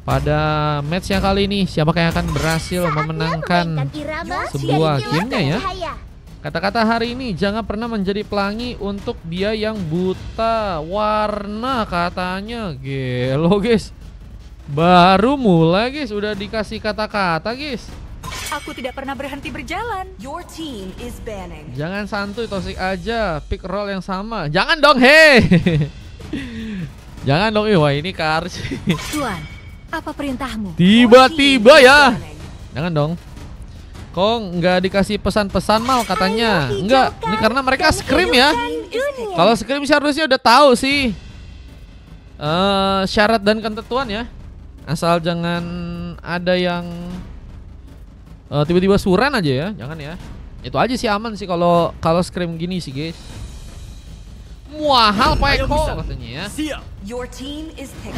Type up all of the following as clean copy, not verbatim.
pada match yang kali ini. Siapakah yang akan berhasil memenangkan sebuah gamenya ya. Kata-kata hari ini, jangan pernah menjadi pelangi untuk dia yang buta warna katanya. Gelo guys, baru mulai guys udah dikasih kata-kata guys. Aku tidak pernah berhenti berjalan. Jangan santuy, toxic aja, pick roll yang sama. Jangan dong, hei. Jangan dong, wah ini Kars. Tuan, apa perintahmu? Tiba-tiba ya. Jangan dong. Kok nggak dikasih pesan-pesan mal katanya? Enggak, ini karena mereka scream ya. Kalau scream seharusnya udah tahu sih syarat dan ketentuan ya. Asal jangan ada yang tiba-tiba suran aja ya, jangan ya. Itu aja sih aman sih kalau scream gini sih guys. Muahal Paeko katanya ya.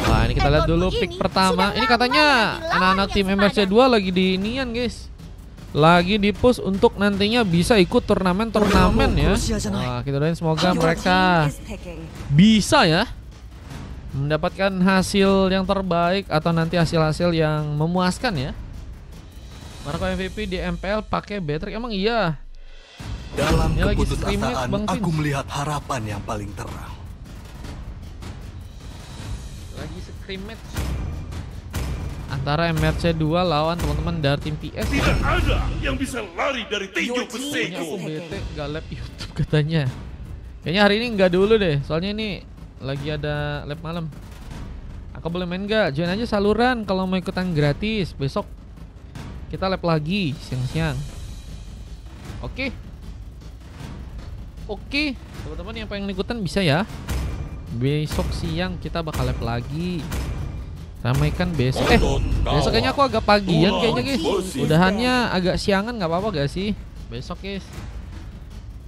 Wah ini kita lihat dulu pick pertama. Ini katanya anak-anak tim MRC2 lagi di inian guys, lagi di push untuk nantinya bisa ikut turnamen ya. Wah kita doain semoga mereka bisa ya mendapatkan hasil yang terbaik atau nanti hasil-hasil yang memuaskan ya. Marco MVP di MPL pakai battery, emang iya? Dalam ini keputusasaan aku melihat harapan yang paling terang. Lagi scrimmage antara MRC2 lawan teman-teman dari tim PS. Tidak ada yang bisa lari dari tinju Kayaknya aku besiku. bete gak lab YouTube katanya. Kayaknya hari ini nggak dulu deh, soalnya ini lagi ada lab malam. Aku boleh main gak? Join aja saluran kalau mau ikutan gratis. Besok kita lab lagi siang-siang. Oke. Oke, teman-teman yang pengen ikutan bisa ya. Besok siang kita bakal lab lagi. Ramaikan besok. Besok kayaknya aku agak pagian kayaknya guys. Udahannya agak siangan, nggak apa-apa gak sih? Besok guys.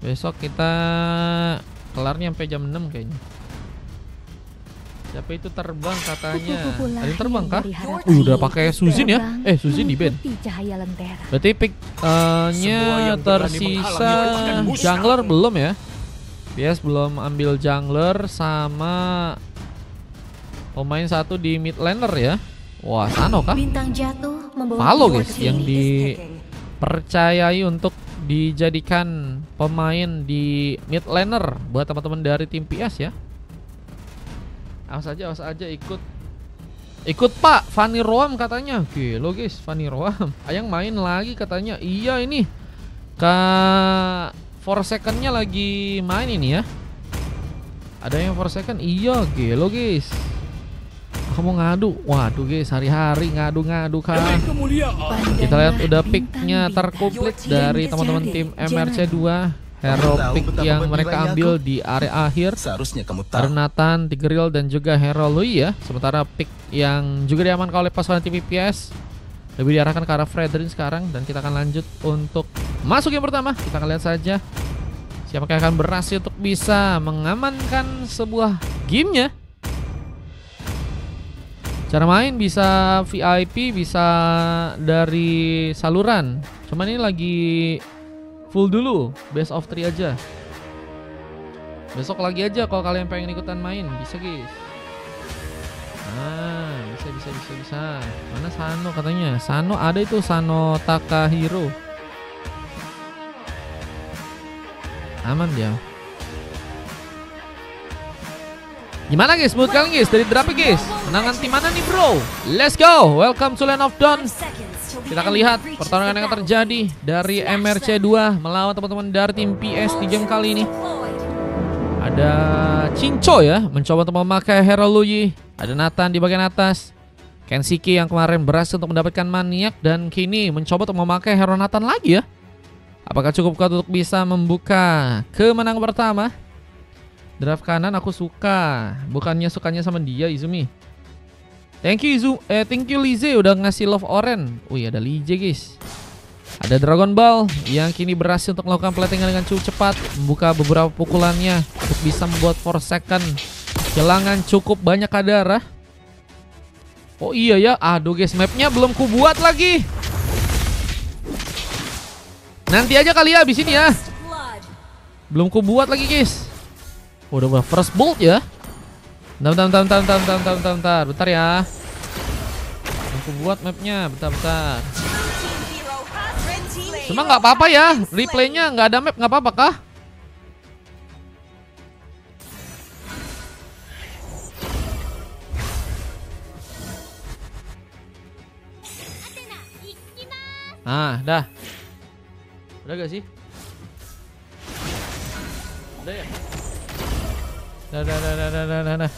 Besok kita kelarnya sampai jam 6 kayaknya. Siapa itu terbang katanya? Ada yang terbang kah? Udah pakai Suzin ya? Suzin di band. Berarti pick-nya tersisa jungler belum ya? PS belum ambil jungler sama pemain satu di mid laner ya. Wah, Sano kah? Valo guys yang dipercayai untuk dijadikan pemain di mid laner buat teman-teman dari tim PS ya. Awas aja ikut Pak Fanny Roam katanya. Oke lo guys, Fanny Roam Ayang main lagi katanya. Iya ini Kak 4 secondnya lagi main ini ya. Ada yang 4 second. Iya gelo guys. Kamu ngadu. Waduh guys, hari-hari ngadu-ngadu kan. Kita lihat udah picknya terkomplit dari teman-teman tim MRC2. Hero pick yang mereka ambil di area akhir. Seharusnya kamu tahu. Ada Nathan, Tigreal dan juga Hero Louis ya. Sementara pick yang juga diamankan oleh pasukan tim PS lebih diarahkan ke arah Fredrin sekarang. Dan kita akan lanjut untuk masuk yang pertama. Kita akan lihat saja siapakah yang akan berhasil untuk bisa mengamankan sebuah gamenya. Cara main bisa VIP, bisa dari saluran. Cuman ini lagi full dulu, best of 3 aja. Besok lagi aja kalau kalian pengen ikutan main, bisa guys. Nah, bisa. Mana Sano katanya? Sano ada itu, Sano Takahiro. Aman dia. Gimana guys, mood kalian guys? Dari berapa guys? Menangan tim mana nih bro? Let's go, welcome to Land of Dawn. Kita akan lihat pertarungan yang terjadi dari MRC2 melawan teman-teman dari tim PS di game kali ini. Ada Cinco ya, mencoba untuk memakai Hero Louis. Ada Nathan di bagian atas. Kenshiki yang kemarin berhasil untuk mendapatkan maniak dan kini mencoba untuk memakai Hero Nathan lagi ya. Apakah cukup kuat untuk bisa membuka kemenangan pertama? Draft kanan aku suka, bukannya sukanya sama dia Izumi. Thank you thank you Lize udah ngasih love orange. Wih ada Lize guys. Ada Dragon Ball yang kini berhasil untuk melakukan platingan dengan cukup cepat, membuka beberapa pukulannya untuk bisa membuat 4 second kehilangan cukup banyak darah. Oh iya ya, aduh guys, mapnya belum kubuat lagi. Nanti aja kali ya abis ini ya. Belum kubuat lagi guys. Udah first bolt ya. Bentar ya. aku buat mapnya, bentar. Cuma nggak apa-apa ya, replaynya nggak ada map, nggak apa-apa kah? Nah, dah. Udah gak sih? Udah ya? Dah.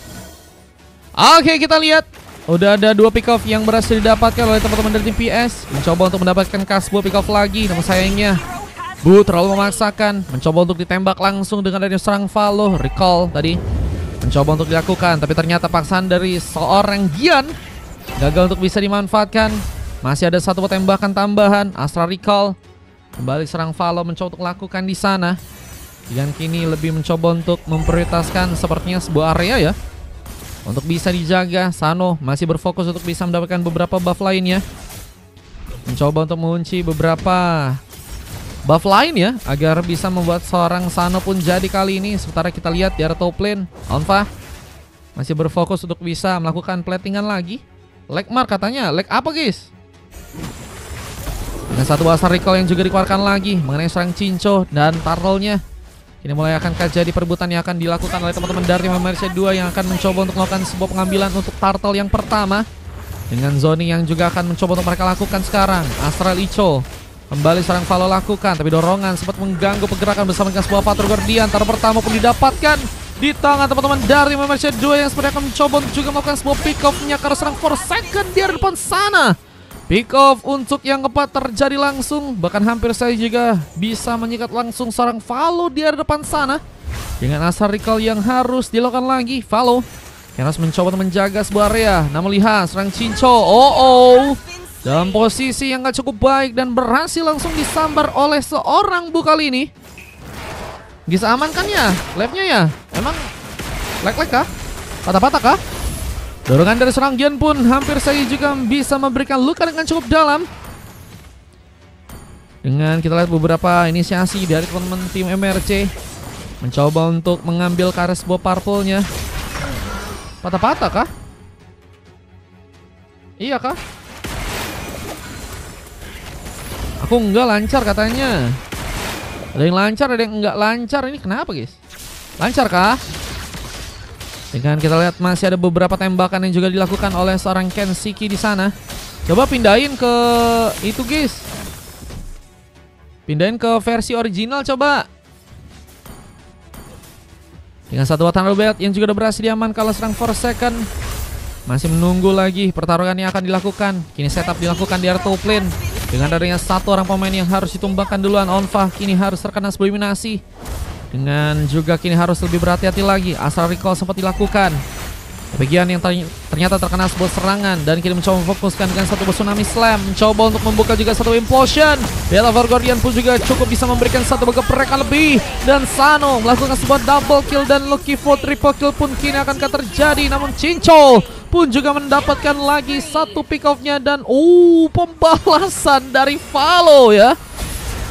Oke, kita lihat. Udah ada 2 pick off yang berhasil didapatkan oleh teman-teman dari tim PS. Mencoba untuk mendapatkan kasbo pick off lagi. Namun sayangnya Bu terlalu memaksakan. Mencoba untuk ditembak langsung dengan adanya serang Valo. Recall tadi mencoba untuk dilakukan, tapi ternyata paksaan dari seorang Gian gagal untuk bisa dimanfaatkan. Masih ada 1 tembakan tambahan. Astra Recall kembali serang Valo, mencoba untuk lakukan di sana. Gian kini lebih mencoba untuk memprioritaskan sepertinya sebuah area ya, untuk bisa dijaga. Sano masih berfokus untuk bisa mendapatkan beberapa buff lainnya. Mencoba untuk mengunci beberapa buff lain ya, agar bisa membuat seorang Sano pun jadi kali ini. Sementara kita lihat di area top lane, Onfa masih berfokus untuk bisa melakukan platingan lagi. Lag mark katanya, lag apa guys? Dengan 1 Astra Recall yang juga dikeluarkan lagi mengenai serang Cinco dan turtle-nya. Ini mulai akan jadi perebutan yang akan dilakukan oleh teman-teman dari MRC 2 yang akan mencoba untuk melakukan sebuah pengambilan untuk turtle yang pertama. Dengan zoning yang juga akan mencoba untuk mereka lakukan sekarang. Astral Icho kembali serang Valo lakukan, tapi dorongan sempat mengganggu pergerakan bersama dengan sebuah Patrol Guardian. Taruh pertama pun didapatkan di tangan teman-teman dari MRC 2 yang sepertinya akan mencoba untuk juga melakukan sebuah pick off-nya karena serang Forsaken di depan sana. Pick off untuk yang keempat terjadi langsung. Bahkan hampir saya juga bisa menyikat langsung seorang Valo di area depan sana. Dengan Astra Recall yang harus dilakukan lagi. Valo yang harus mencoba untuk menjaga sebuah area. Namun lihat serang Cinco. Dalam posisi yang gak cukup baik dan berhasil langsung disambar oleh seorang Bu kali ini. Bisa aman kan ya live-nya ya? Emang lag-lag kah? Patah-patah kah? Dorongan dari serang Gian pun hampir saja juga bisa memberikan luka dengan cukup dalam. Dengan kita lihat beberapa inisiasi dari teman-teman tim MRC mencoba untuk mengambil kares sebuah purple-nya. Patah-patah kah? Iya kah? Aku enggak lancar katanya. Ada yang lancar, ada yang enggak lancar. Ini kenapa guys? Lancar kah? Dengan kita lihat masih ada beberapa tembakan yang juga dilakukan oleh seorang Kenshiki di sana. Coba pindahin ke itu guys. Pindahin ke versi original coba. Dengan 1 Watan Robert yang juga udah berhasil diaman kalau serang Forsaken. Masih menunggu lagi pertarungan yang akan dilakukan. Kini setup dilakukan di area top lane. Dengan adanya 1 orang pemain yang harus ditumbangkan duluan. Onfa kini harus terkena sebuah eliminasi. Dengan juga kini harus lebih berhati-hati lagi. Astra Recall sempat dilakukan. Bagian yang ternyata terkena sebuah serangan. Dan kini mencoba memfokuskan dengan 1 Tsunami Slam. Mencoba untuk membuka juga 1 Implosion. Patrol Guardian pun juga cukup bisa memberikan 1 geprekan lebih. Dan Sano melakukan sebuah double kill. Dan Lucky for triple kill pun kini akan terjadi. Namun Cinco pun juga mendapatkan lagi 1 pick off-nya. Dan pembalasan dari Valo ya.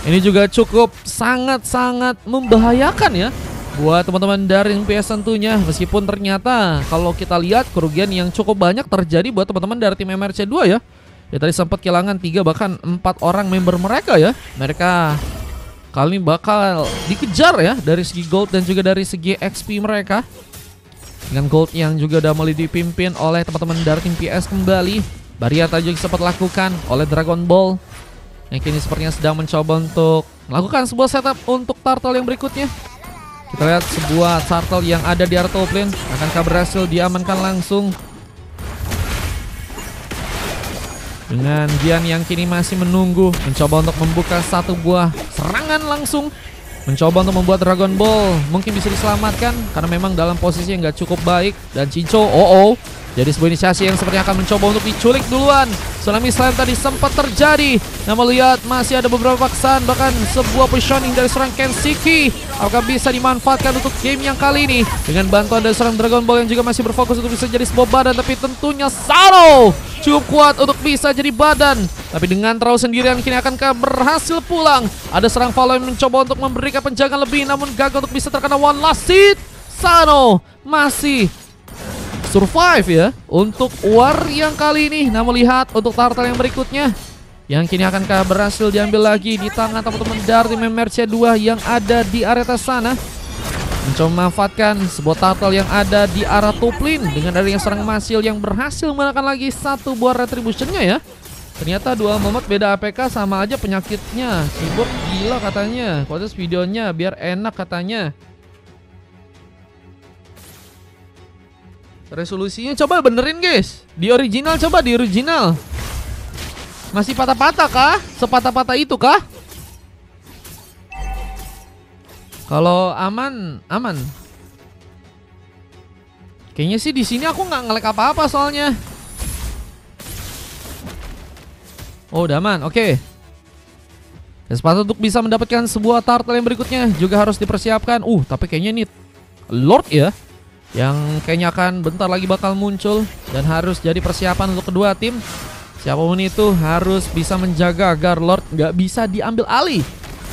Ini juga cukup sangat-sangat membahayakan ya buat teman-teman dari PS tentunya. Meskipun ternyata kalau kita lihat kerugian yang cukup banyak terjadi buat teman-teman dari tim MRC 2 ya. Ya tadi sempat kehilangan 3 bahkan 4 orang member mereka ya. Mereka kali ini bakal dikejar ya dari segi gold dan juga dari segi XP mereka. Dengan gold yang juga udah mulai dipimpin oleh teman-teman dari tim PS kembali. Barrier tadi juga sempat lakukan oleh Dragon Ball, yang kini sepertinya sedang mencoba untuk melakukan sebuah setup untuk turtle yang berikutnya. Kita lihat sebuah turtle yang ada di area top lane. Akankah berhasil diamankan langsung? Dengan Gian yang kini masih menunggu. Mencoba untuk membuka 1 buah serangan langsung. Mencoba untuk membuat Dragon Ball mungkin bisa diselamatkan karena memang dalam posisi yang gak cukup baik. Dan Cinco, jadi sebuah inisiasi yang sepertinya akan mencoba untuk diculik duluan. Tsunami Slam tadi sempat terjadi. Namun lihat masih ada beberapa paksaan. Bahkan sebuah positioning dari seorang Kenshiki. Apakah bisa dimanfaatkan untuk game yang kali ini? Dengan bantuan dari seorang Dragon Ball yang juga masih berfokus untuk bisa jadi sebuah badan. Tapi tentunya Sano cukup kuat untuk bisa jadi badan. Tapi dengan terlalu sendirian kini akankah berhasil pulang? Ada serang Valo yang mencoba untuk memberikan penjagaan lebih. Namun gagal untuk bisa terkena one last hit. Sano masih survive ya untuk war yang kali ini. Namun lihat untuk turtle yang berikutnya yang kini akankah berhasil diambil lagi di tangan teman-teman dari tim MRC2 yang ada di area atas sana. Mencoba memanfaatkan sebuah turtle yang ada di arah top lane dengan adanya seorang Masil yang berhasil menggunakan lagi satu buah retributionnya ya. Ternyata dual moment beda APK sama aja penyakitnya. Keyboard gila katanya. Kualitas videonya biar enak katanya. Resolusinya coba benerin guys. Di original coba di original. Masih patah-patah kah? Sepatah-patah itu kah? Kalau aman, aman. Kayaknya sih di sini aku nggak nge-lag apa-apa soalnya. Oh, udah aman. Oke. Kesempatan untuk bisa mendapatkan sebuah turtle yang berikutnya juga harus dipersiapkan. Tapi kayaknya ini Lord ya, yang kayaknya akan bentar lagi bakal muncul dan harus jadi persiapan untuk kedua tim. Siapapun itu harus bisa menjaga agar Lord nggak bisa diambil alih.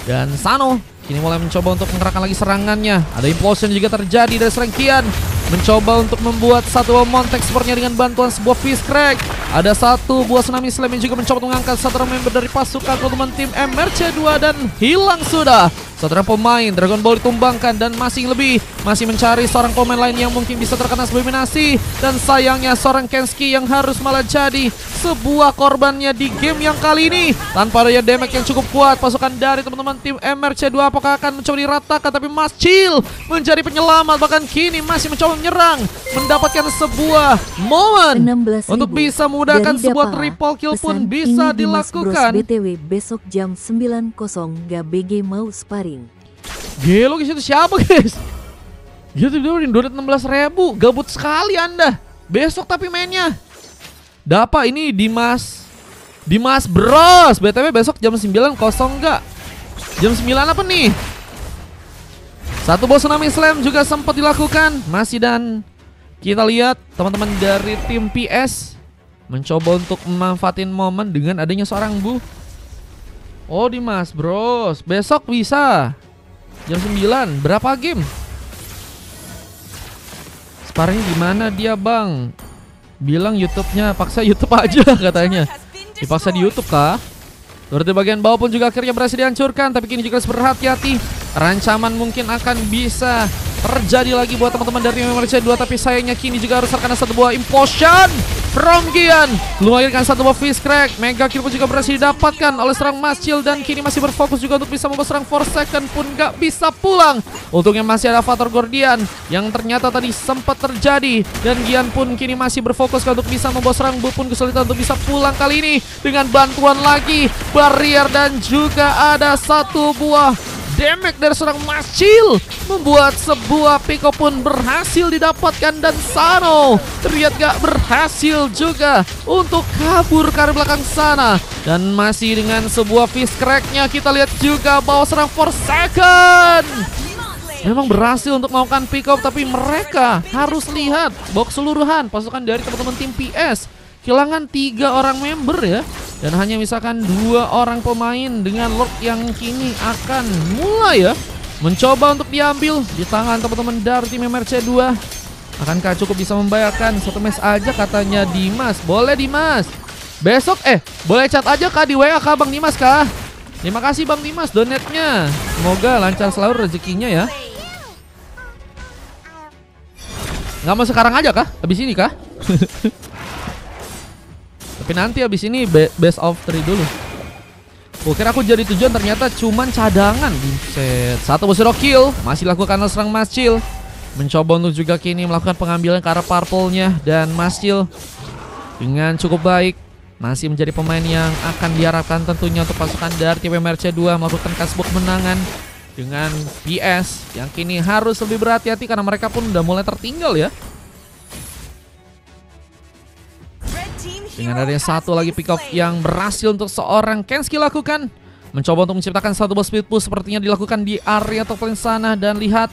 Dan Sano kini mulai mencoba untuk mengerahkan lagi serangannya. Ada implosion juga terjadi dari serangkian. Mencoba untuk membuat satu Montek sepertinya dengan bantuan sebuah Fist Crack. Ada satu buah Tsunami Slam yang juga mencoba mengangkat satu member dari pasukan teman tim MRC2 dan hilang sudah. Satu pemain Dragon Ball ditumbangkan dan masih mencari seorang pemain lain yang mungkin bisa terkena sebuah eliminasi. Dan sayangnya seorang Kenski yang harus malah jadi sebuah korbannya di game yang kali ini. Tanpa adanya damage yang cukup kuat, pasukan dari teman-teman tim MRC2 apakah akan mencoba diratakan, tapi Mas Chill menjadi penyelamat, bahkan kini masih mencoba menyerang, mendapatkan sebuah momen untuk bisa memudahkan sebuah triple kill pun bisa dilakukan. BTW besok jam 9.00 GBG mau sparring. Gelo guys, itu siapa guys? Dia tiba-tiba donat 16.000. Gabut sekali Anda. Besok tapi mainnya. Dapa ini Dimas Bros. BTW besok jam 9 kosong nggak? Jam 9 apa nih? Satu bos Tsunami Slam juga sempat dilakukan. Masih dan kita lihat teman-teman dari tim PS mencoba untuk memanfaatin momen dengan adanya seorang Bu. Oh, Dimas Bros. Besok bisa jam 9. Berapa game? Sparring gimana dia bang? Bilang YouTube-nya, paksa YouTube aja katanya. Dipaksa di YouTube kah? Turret di bagian bawah pun juga akhirnya berhasil dihancurkan. Tapi kini juga harus berhati-hati. Rancaman mungkin akan bisa terjadi lagi buat teman-teman dari MRC2. Tapi sayangnya kini juga harus terkena satu buah implosion from Gian. Belum melahirkan satu buah Fist Crack. Mega kill pun juga berhasil didapatkan oleh serang Mas Chill. Dan kini masih berfokus juga untuk bisa membawa serang Forsaken pun gak bisa pulang. Untungnya masih ada Avatar Gordian yang ternyata tadi sempat terjadi. Dan Gian pun kini masih berfokus untuk bisa membawa serang Bu pun kesulitan untuk bisa pulang kali ini. Dengan bantuan lagi barrier dan juga ada satu buah damage dari seorang Mas Chill, membuat sebuah pick-up pun berhasil didapatkan. Dan Sano terlihat gak berhasil juga untuk kabur ke arah belakang sana. Dan masih dengan sebuah Fist Crack-nya kita lihat juga bahwa serang Forsaken memang berhasil untuk melakukan pick-up. Tapi mereka harus lihat bahwa keseluruhan pasukan dari teman-teman tim PS kehilangan 3 orang member ya. Dan hanya misalkan 2 orang pemain dengan Lord yang kini akan mulai ya mencoba untuk diambil di tangan teman-teman dari tim MRC2. Akankah cukup bisa membayarkan satu match aja katanya Dimas? Boleh Dimas. Besok boleh chat aja kah di WA kah Bang Dimas kah? Terima kasih Bang Dimas donatnya. Semoga lancar selalu rezekinya ya. Nggak mau sekarang aja kah? Habis ini kah? Tapi nanti abis ini best of 3 dulu. Kira aku jadi tujuan, ternyata cuman cadangan. Buset. Satu Busiro kill masih dilakukan oleh serang Mas Chill. Mencoba untuk juga kini melakukan pengambilan ke arah purple-nya. Dan Mas Chill dengan cukup baik masih menjadi pemain yang akan diharapkan tentunya untuk pasukan dari tim MRC2 melakukan sebuah kemenangan dengan PS yang kini harus lebih berhati-hati karena mereka pun udah mulai tertinggal ya. Dengan adanya satu lagi pick up yang berhasil untuk seorang Kenski lakukan. Mencoba untuk menciptakan satu buah speed push sepertinya dilakukan di area top lane sana. Dan lihat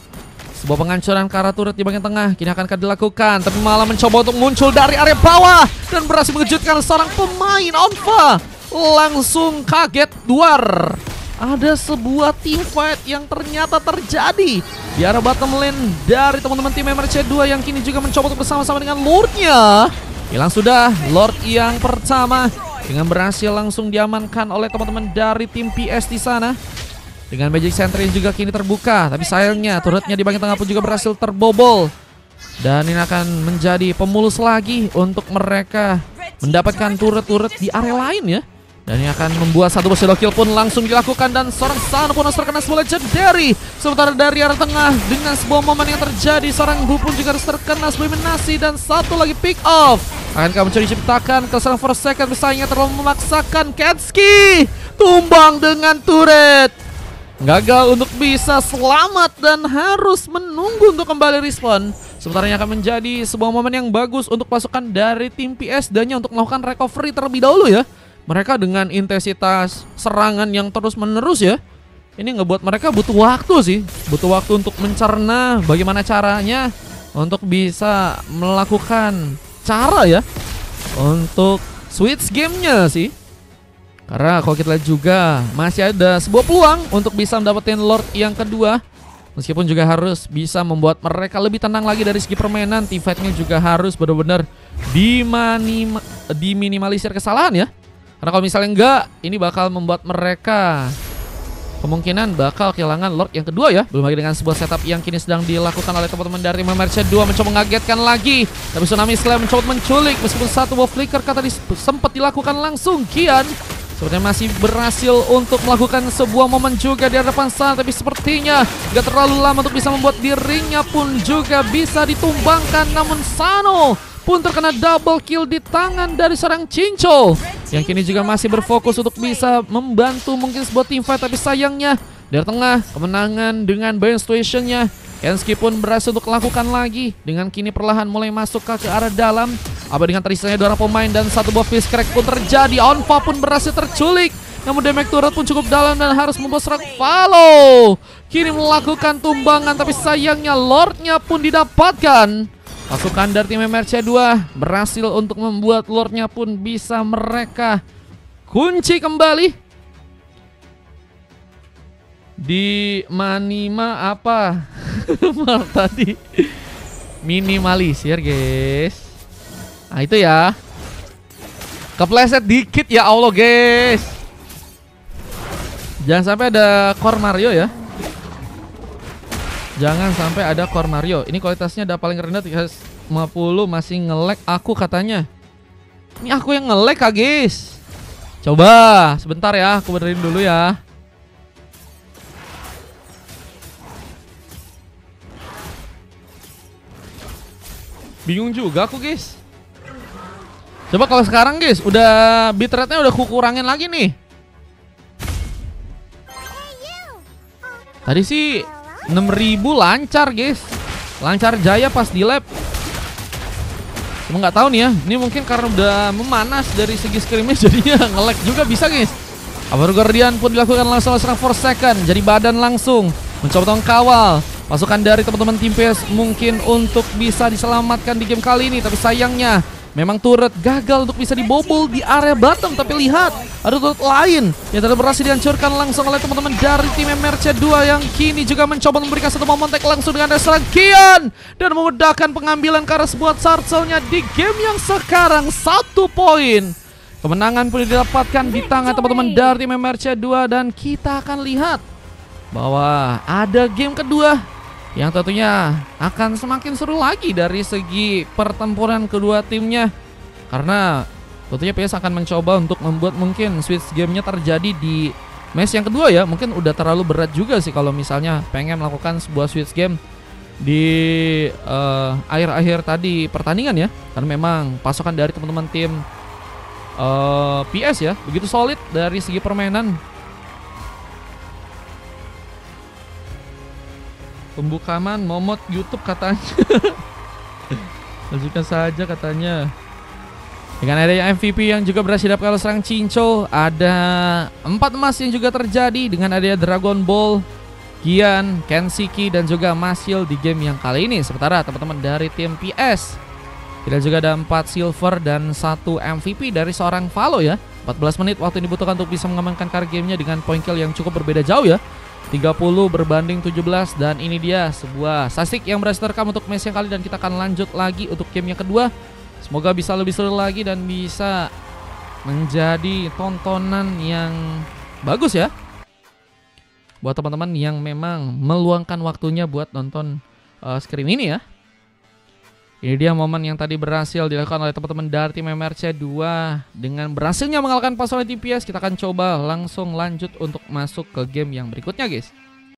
sebuah penghancuran ke arah turret di bagian tengah kini akan dilakukan. Tapi malah mencoba untuk muncul dari area bawah dan berhasil mengejutkan seorang pemain Onfa. Langsung kaget duar. ada sebuah team fight yang ternyata terjadi di arah bottom lane dari teman-teman tim MRC2 yang kini juga mencoba untuk bersama-sama dengan Lordnya. Hilang sudah Lord yang pertama dengan berhasil langsung diamankan oleh teman-teman dari tim PS di sana. Dengan Magic Sentry juga kini terbuka, tapi sayangnya turretnya di bagian tengah pun juga berhasil terbobol. Dan ini akan menjadi pemulus lagi untuk mereka mendapatkan turret-turret di area lain ya. Dan ini akan membuat satu shadow kill pun langsung dilakukan. Dan seorang Sano pun harus terkena sebuah legendary. Sementara dari arah tengah dengan sebuah momen yang terjadi, seorang Gu pun juga harus terkena sebuah eliminasi. Dan satu lagi pick off. Akankah mencoba diciptakan keserangan for second, bersaingnya terlalu memaksakan. Kenski tumbang dengan turret. Gagal untuk bisa selamat dan harus menunggu untuk kembali respawn. Sementara ini akan menjadi sebuah momen yang bagus untuk pasukan dari tim PS dan untuk melakukan recovery terlebih dahulu ya. Mereka dengan intensitas serangan yang terus menerus ya. Ini ngebuat mereka butuh waktu sih. Butuh waktu untuk mencerna bagaimana caranya untuk bisa melakukan cara ya untuk switch gamenya sih. Karena kalau kita lihat juga masih ada sebuah peluang untuk bisa mendapatkan Lord yang kedua. Meskipun juga harus bisa membuat mereka lebih tenang lagi dari segi permainan. Team fight-nya juga harus benar-benar diminimalisir kesalahan ya. Karena kalau misalnya enggak, ini bakal membuat mereka kemungkinan bakal kehilangan Lord yang kedua ya. Belum lagi dengan sebuah setup yang kini sedang dilakukan oleh teman-teman dari MRC2 mencoba mengagetkan lagi. Tapi Tsunami Slam mencoba menculik meskipun satu buah flicker kata sempat dilakukan langsung. Kian sepertinya masih berhasil untuk melakukan sebuah momen juga di hadapan sana. Tapi sepertinya gak terlalu lama untuk bisa membuat dirinya pun juga bisa ditumbangkan. Namun Sano pun terkena double kill di tangan dari seorang Cinco yang kini juga masih berfokus untuk bisa membantu mungkin sebuah team fight. Tapi sayangnya dari tengah kemenangan dengan buy situationnya, Kenski pun berhasil untuk lakukan lagi dengan kini perlahan mulai masuk ke arah dalam. Apa dengan terisanya dua orang pemain dan satu buah fish crack pun terjadi. Onfa pun berhasil terculik, namun damage turret pun cukup dalam dan harus membuat serangan follow. Kini melakukan tumbangan tapi sayangnya Lordnya pun didapatkan. Pasukan dari tim MRC2 berhasil untuk membuat Lordnya pun bisa mereka kunci kembali. Di Manima apa? Tadi minimalisir guys. Nah itu ya. Kepleset dikit ya Allah guys. Jangan sampai ada core Mario ya. Jangan sampai ada core Mario. Ini kualitasnya udah paling rendah 350, masih nge-lag aku katanya. Ini aku yang nge-lag kah guys. Coba sebentar ya, aku benerin dulu ya. Bingung juga aku guys. Coba kalau sekarang guys, udah bitrate-nya udah kukurangin lagi nih. Tadi sih 6000 lancar guys, lancar jaya pas di lab. Cuma nggak tahu nih ya, ini mungkin karena udah memanas dari segi scrimnya jadinya nge-lag juga bisa guys. Power Guardian pun dilakukan langsung serang for second, jadi badan langsung mencoba tolong kawal pasukan dari teman-teman tim PS mungkin untuk bisa diselamatkan di game kali ini. Tapi sayangnya memang turret gagal untuk bisa dibobol di area bottom. Tapi lihat, ada turret lain yang telah berhasil dihancurkan langsung oleh teman-teman dari tim MRC2 yang kini juga mencoba memberikan satu momen tag langsung dengan dasar Kian dan memudahkan pengambilan karena sebuah sarcelnya di game yang sekarang 1 poin. Kemenangan pun didapatkan di tangan teman-teman dari tim MRC2 dan kita akan lihat bahwa ada game kedua yang tentunya akan semakin seru lagi dari segi pertempuran kedua timnya. Karena tentunya PS akan mencoba untuk membuat mungkin switch gamenya terjadi di match yang kedua ya. Mungkin udah terlalu berat juga sih kalau misalnya pengen melakukan sebuah switch game di akhir-akhir tadi pertandingan ya. Karena memang pasukan dari teman-teman tim PS ya begitu solid dari segi permainan. Pembukaan momot YouTube katanya. Lanjutkan saja katanya. Dengan adanya MVP yang juga berhasil dapat serang Cinco, ada 4 emas yang juga terjadi dengan adanya Dragon Ball, Kian, Kenshiki dan juga Masil di game yang kali ini. Sementara teman-teman dari tim PS Kita juga ada 4 silver dan 1 MVP dari seorang Valo ya. 14 menit waktu yang dibutuhkan untuk bisa mengamankan card gamenya dengan point kill yang cukup berbeda jauh ya. 30 berbanding 17 dan ini dia sebuah statistik yang berhasil terekam untuk match yang kali dan kita akan lanjut lagi untuk game yang kedua. Semoga bisa lebih seru lagi dan bisa menjadi tontonan yang bagus ya. Buat teman-teman yang memang meluangkan waktunya buat nonton screen ini ya. Ini dia momen yang tadi berhasil dilakukan oleh teman-teman dari tim MRC 2 dengan berhasilnya mengalahkan pasukan TPS. Kita akan coba langsung lanjut untuk masuk ke game yang berikutnya guys.